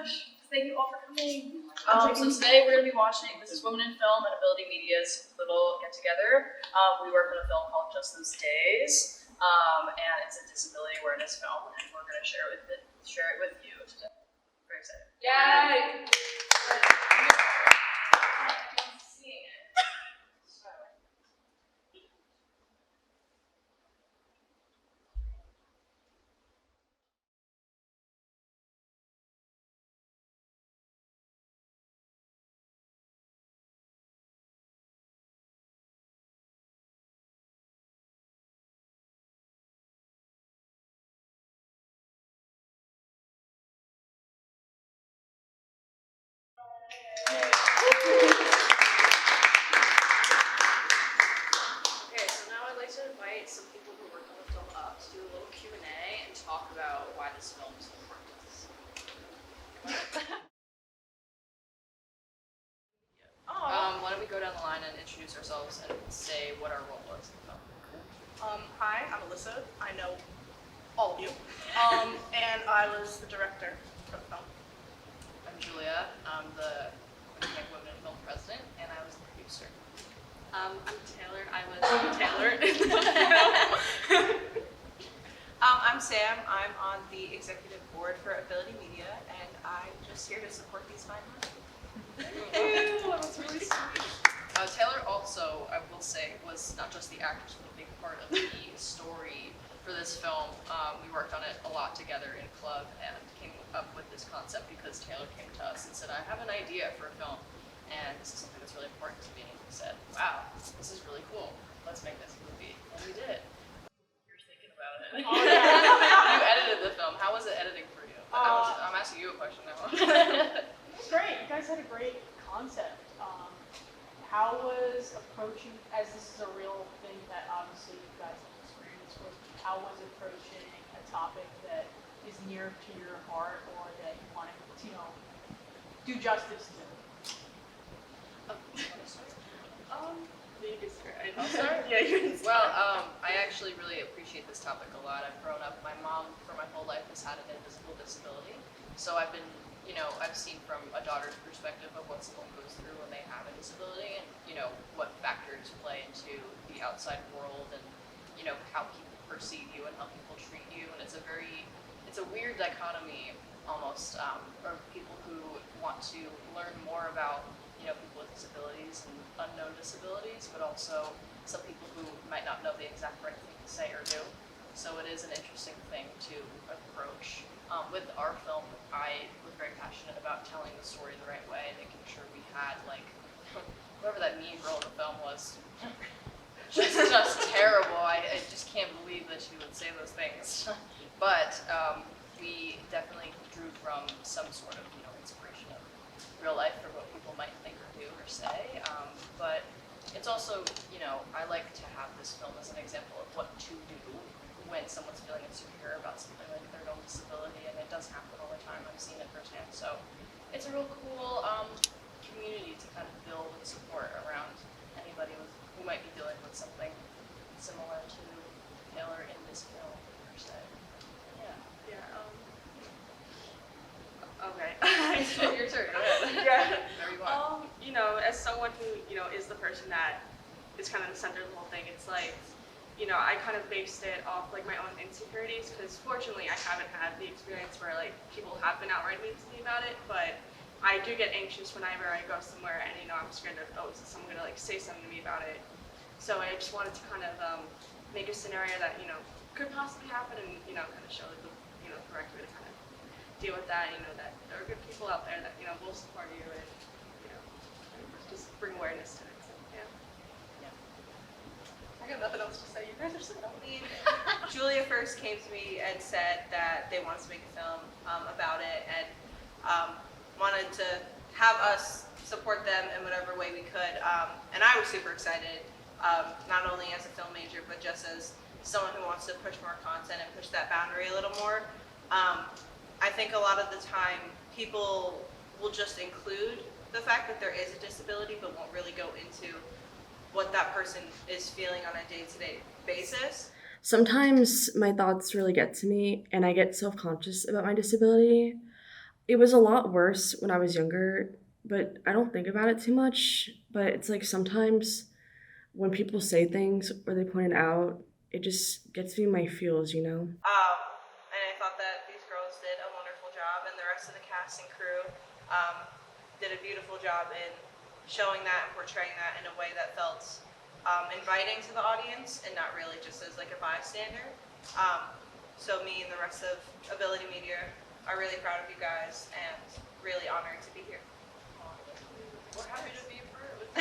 gosh. Thank you all for coming. So today we're going to be watching This is Women in Film and Ability Media's little get-together. We work on a film called Just Those Days, and it's a disability awareness film, and we're going to share it with you today. Very excited. Yay! Seeing it. Okay, so now I'd like to invite some people who work on the film up to do a little Q&A and talk about why this film is important to us. Why don't we go down the line and introduce ourselves and say what our role was in the film. Hi, I'm Alyssa. I know all of you. And I was the director of the film. I'm Julia. I'm the Quinnipiac Women film president, and I was the producer. I'm Taylor. I was Taylor. I'm Sam. I'm on the executive board for Ability Media, and I'm just here to support these fine women. Ew, that was really sweet. Taylor also, I will say, was not just the actress, but a big part of the story for this film. We worked on it a lot together in club and came up with this concept because Taylor came to us and said, I have an idea for a film, and this is something that's really important to me. And we said, wow, this is really cool. Let's make this movie. And we did. You're thinking about it. Oh, yeah. You edited the film. How was it editing for you? I'm asking you a question now. It was great. You guys had a great concept. How was approaching, as this is a real thing that obviously you guys have experience with, how was approaching a topic that is near to your heart or that you want to, do justice to? You can start. I'll start? Yeah, you can start. Well, I actually really appreciate this topic a lot. I've grown up, my mom for my whole life has had an invisible disability. So I've been, I've seen from a daughter's perspective of what someone goes through when they have a disability and, what factors play into the outside world and, how people perceive you and how people treat you. And it's a weird dichotomy almost, of people who want to learn more about people with disabilities and unknown disabilities, but also some people who might not know the exact right thing to say or do. So it is an interesting thing to approach. With our film, I was very passionate about telling the story the right way, making sure we had, whoever that mean girl in the film was, just terrible. I just can't believe that she would say those things. But we definitely drew from some sort of, inspiration of real life for what people might think or do or say. But it's also, I like to have this film as an example of what to do when someone's feeling insecure about something like their own disability, and it does happen all the time. I've seen it firsthand. So it's a real cool community to kind of build and support around anybody who might be dealing with something similar to Taylor in this film, per se. Yeah. Okay. Your turn. Go ahead. Yeah. There you are. As someone who, is the person that is kind of the center of the whole thing, it's like, I kind of based it off my own insecurities because fortunately I haven't had the experience where people have been outright mean to me about it, but I do get anxious whenever I go somewhere and I'm scared that is someone gonna say something to me about it. So I just wanted to kind of make a scenario that could possibly happen and kind of show the correct way to kind of deal with that. That there are good people out there that will support you and just bring awareness to it. So, yeah. I got nothing else to say. You guys are so mean. Julia first came to me and said that they wanted to make a film about it and wanted to have us support them in whatever way we could. And I was super excited, not only as a film major, but just as someone who wants to push more content and push that boundary a little more. I think a lot of the time people will just include the fact that there is a disability, but won't really go into what that person is feeling on a day-to-day basis. Sometimes my thoughts really get to me and I get self-conscious about my disability. It was a lot worse when I was younger, but I don't think about it too much. But it's like sometimes when people say things or they point it out, it just gets me in my feels, you know? And I thought that these girls did a wonderful job, and the rest of the cast and crew did a beautiful job in showing that and portraying that in a way that felt inviting to the audience and not really just as like a bystander. So me and the rest of Ability Media are really proud of you guys and really honored to be here. We're happy to be a part of it.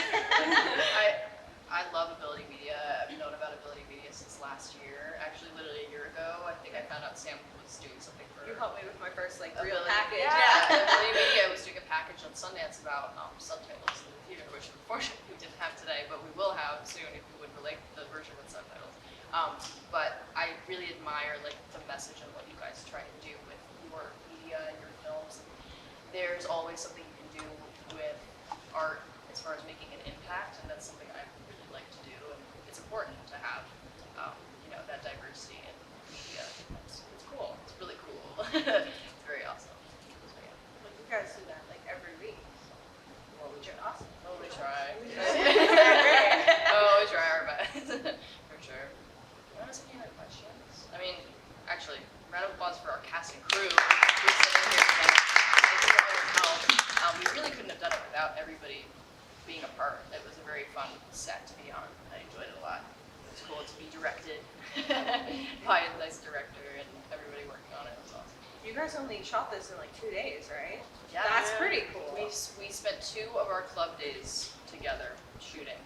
I love Ability Media. I've known about Ability Media since last year. Actually, literally a year ago, I think I found out Sam was doing something for. You helped me with my first like real Ability- package. Yeah, Ability Media was doing a package on Sundance about subtitles in the theater, which unfortunately we didn't have today, but we will have soon if we would relate the version with subtitles. But I really admire like the message and what you guys try to do with your media and your films. There's always something you can do with art as far as making an impact, and that's something I really like to do. And it's important to have, that diversity in media. It's cool. It's really cool. It's very awesome. So, yeah. Like you guys do that like every week. Well, we try. Awesome. Oh, we try. Great. Oh, we try our best. For sure. Want to ask any other questions? I mean, actually, round of applause for our cast and crew who's sitting here today. Thank you for all your help. We really couldn't have done it without everybody being a part. It was a very fun set to be on. I enjoyed it a lot. It was cool to be directed by a nice director and everybody working on it. It was awesome. You guys only shot this in like 2 days, right? Yeah, That's pretty cool. We spent 2 of our club days together shooting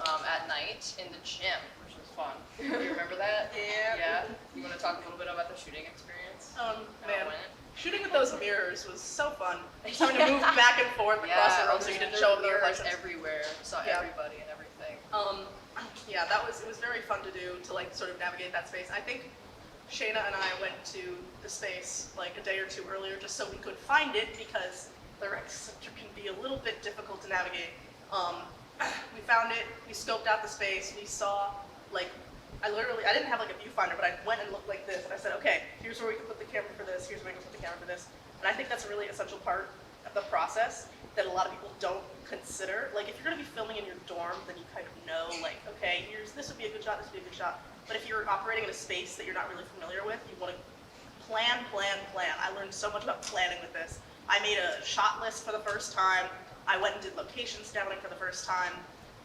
at night in the gym, which was fun. You remember that? Yeah. Yeah. You want to talk a little bit about the shooting experience? How it Man, went? shooting with those mirrors was so fun. Just having to move back and forth across the room so you didn't show up the mirrors reflections. everywhere. Saw Yeah. everybody and everything. Yeah, it was very fun to do, to like sort of navigate that space. I think Shayna and I went to the space like a day or 2 earlier just so we could find it because the rec center can be a little bit difficult to navigate. We found it, we scoped out the space, we saw like, I didn't have like a viewfinder, but I went and looked like this and I said, okay, here's where we can put the camera for this, here's where we can put the camera for this. And I think that's a really essential part of the process that a lot of people don't consider. Like if you're gonna be filming in your dorm, then you kind of know like, okay, this would be a good shot, this would be a good shot. But if you're operating in a space that you're not really familiar with, you wanna plan. I learned so much about planning with this. I made a shot list for the first time. I went and did location scouting for the first time.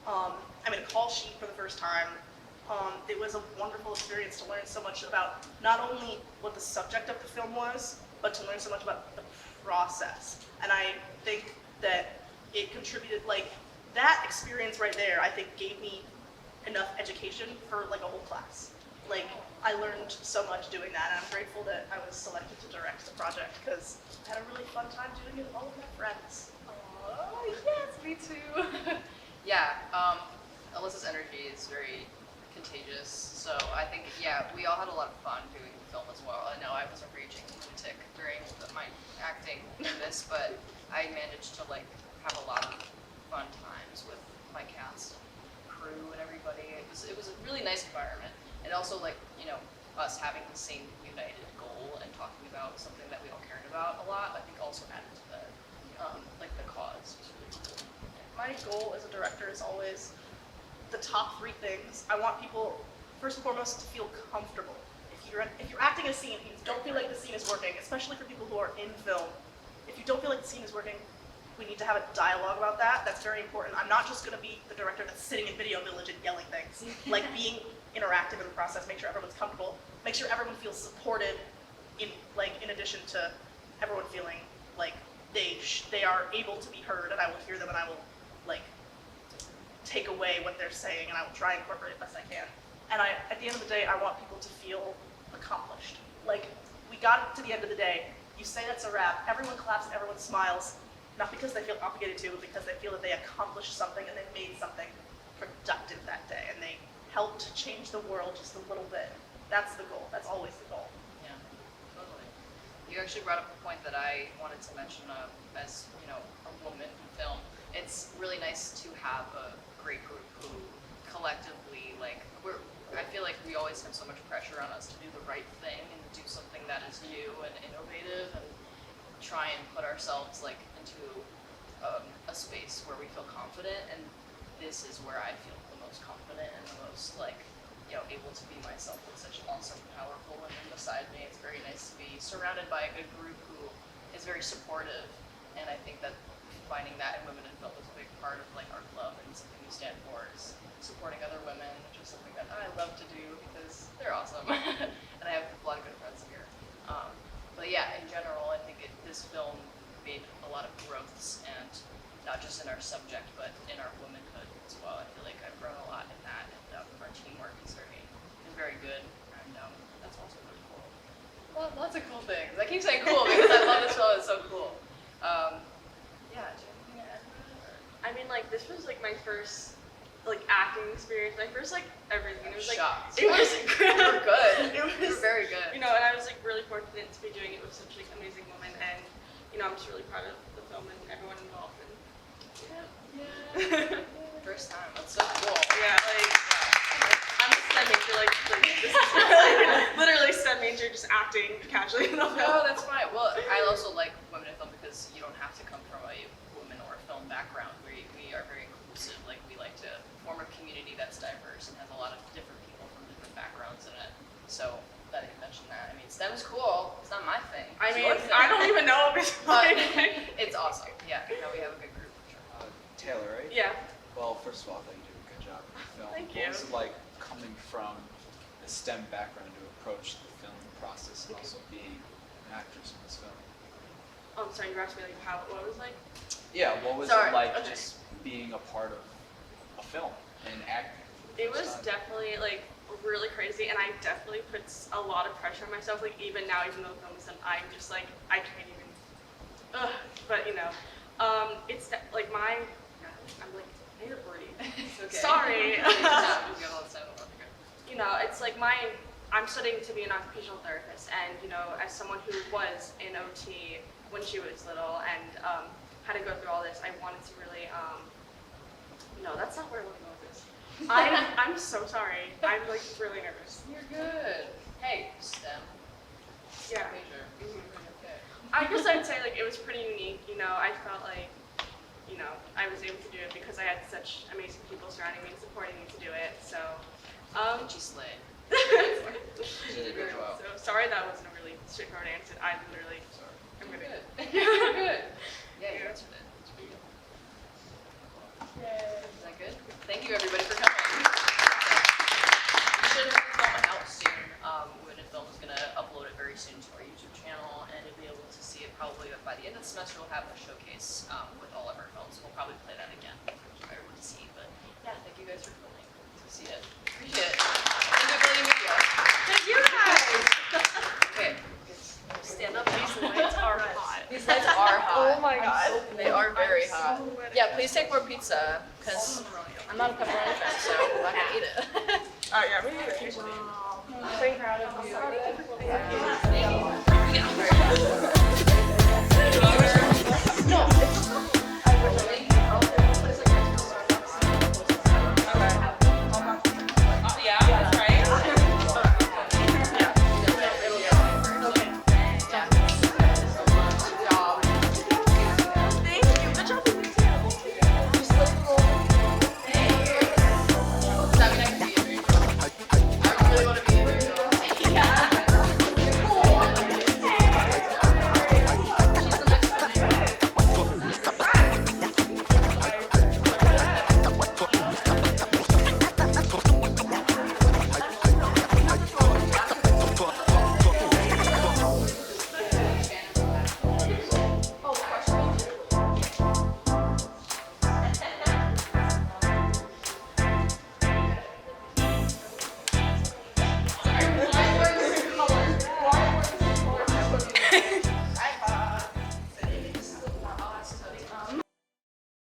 I made a call sheet for the first time. It was a wonderful experience to learn so much about not only what the subject of the film was, but to learn so much about the process. And I think that it contributed, like, that experience right there, I think gave me enough education for like a whole class. Like, I learned so much doing that, and I'm grateful that I was selected to direct the project because I had a really fun time doing it with all of my friends. Oh, yes, me too. Yeah, Alyssa's energy is very contagious, so I think, yeah, we all had a lot of fun doing the film as well. I know I was a raging lunatic during my acting in this, but I managed to, like, have a lot of fun times with my cast, crew, and everybody. It was a really nice environment, and also, like, us having the same united goal and talking about something that we all cared about a lot, I think also added to that, like, the cause was really cool. My goal as a director is always the top 3 things. I want people, first and foremost, to feel comfortable. If you're acting a scene and you don't feel like the scene is working, especially for people who are in film, if you don't feel like the scene is working, we need to have a dialogue about that. That's very important. I'm not just gonna be the director that's sitting in Video Village and yelling things. Like, being interactive in the process, make sure everyone's comfortable, make sure everyone feels supported in addition to everyone feeling like they are able to be heard, and I will hear them and I will, like, take away what they're saying and I will try and incorporate it best I can. And at the end of the day, I want people to feel accomplished. Like, we got to the end of the day, you say that's a wrap, everyone claps and everyone smiles, not because they feel obligated to, but because they feel that they accomplished something and they made something productive that day, and they helped change the world just a little bit. That's the goal. That's always the goal. Yeah, totally. You actually brought up a point that I wanted to mention as, a woman in film. It's really nice to have a great group who collectively, like, I feel like we always have so much pressure on us to do the right thing and do something that is new and innovative and try and put ourselves like into a space where we feel confident, and this is where I feel the most confident and the most like, you know, able to be myself with such awesome, powerful women beside me. It's very nice to be surrounded by a good group who is very supportive, and I think that finding that in Women in Film is a big part of like our club and something we stand for is supporting other women, which is something that I love to do because they're awesome, and I have a lot of good friends here. But yeah, in general, I think this film made a lot of growths, and not just in our subject, but in our womanhood as well. I feel like I've grown a lot in that, and our teamwork is very good, and that's also really cool. Well, lots of cool things. I keep saying cool because I love this film. It's so cool. Yeah, do you have anything to add to that? I mean, like, this was like my first like acting experience, my first like everything. It was like Shocked. it was You were good. It You were very good. You know, and I was like really fortunate to be doing it with such like amazing women, and you know, I'm just really proud of the film and everyone involved. And Yeah. First time. That's so cool. yeah, like I'm a STEM major, like this is like, literally STEM major, just acting casually in the film. No, that's fine. Well, I also like women in film because you don't have to come from a woman or a film background. We are very inclusive. Like, we like to form a community that's diverse and has a lot of different people from different backgrounds in it. So that you mentioned that. I mean, STEM is cool. It's not my thing. I It's mean, your thing. I don't even know if it's But like. it's awesome. Yeah, no, we have a good group for sure. Taylor, right? Yeah. Well, first of all, I think you do a good job with the film. Thank What you. was it like coming from a STEM background to approach the film process and also being an actress in this film? Sorry, you asked me like how what was like. Yeah, what was Sorry, it like okay. just being a part of a film and acting? It was definitely like really crazy, and I definitely put a lot of pressure on myself. Like even now, even though the film is done, I'm just like I can't even. But you know, it's like my. I'm like I need to breathe. It's okay. Sorry. You got all the time. You know, it's like I'm studying to be an occupational therapist, and you know, as someone who was in OT when she was little and had to go through all this, I wanted to really. No, that's not where I want to go with this. I'm so sorry. I'm like really nervous. You're good. Hey, STEM. Yeah. Major. Okay. I guess I'd say like it was pretty unique. You know, I felt like, you know, I was able to do it because I had such amazing people surrounding me and supporting me to do it. So, She slayed. She did very well. So sorry that wasn't a really straightforward answer. I literally. Sorry. I'm You're gonna. good. You're good. Yeah, you answered it. It's for you. Yay. Is that good? Thank you, everybody, for coming. We should have the film out soon. Women in Film is going to upload it very soon to our YouTube channel, and you'll be able to see it probably by the end of the semester. We'll have a showcase with all of our films. We'll probably play that again for everyone to see. But yeah, thank you guys for coming to see it. Appreciate it. Thank you, Ability Media. Thank you guys. Okay, stand up. These lights are hot. These lights are hot. Oh my god. They are very hot. Yeah, please take more pizza, because I'm not a pepperoni fan, so I'm not gonna eat it. Yeah, we need it. Wow. I'm so proud of you. Thank you.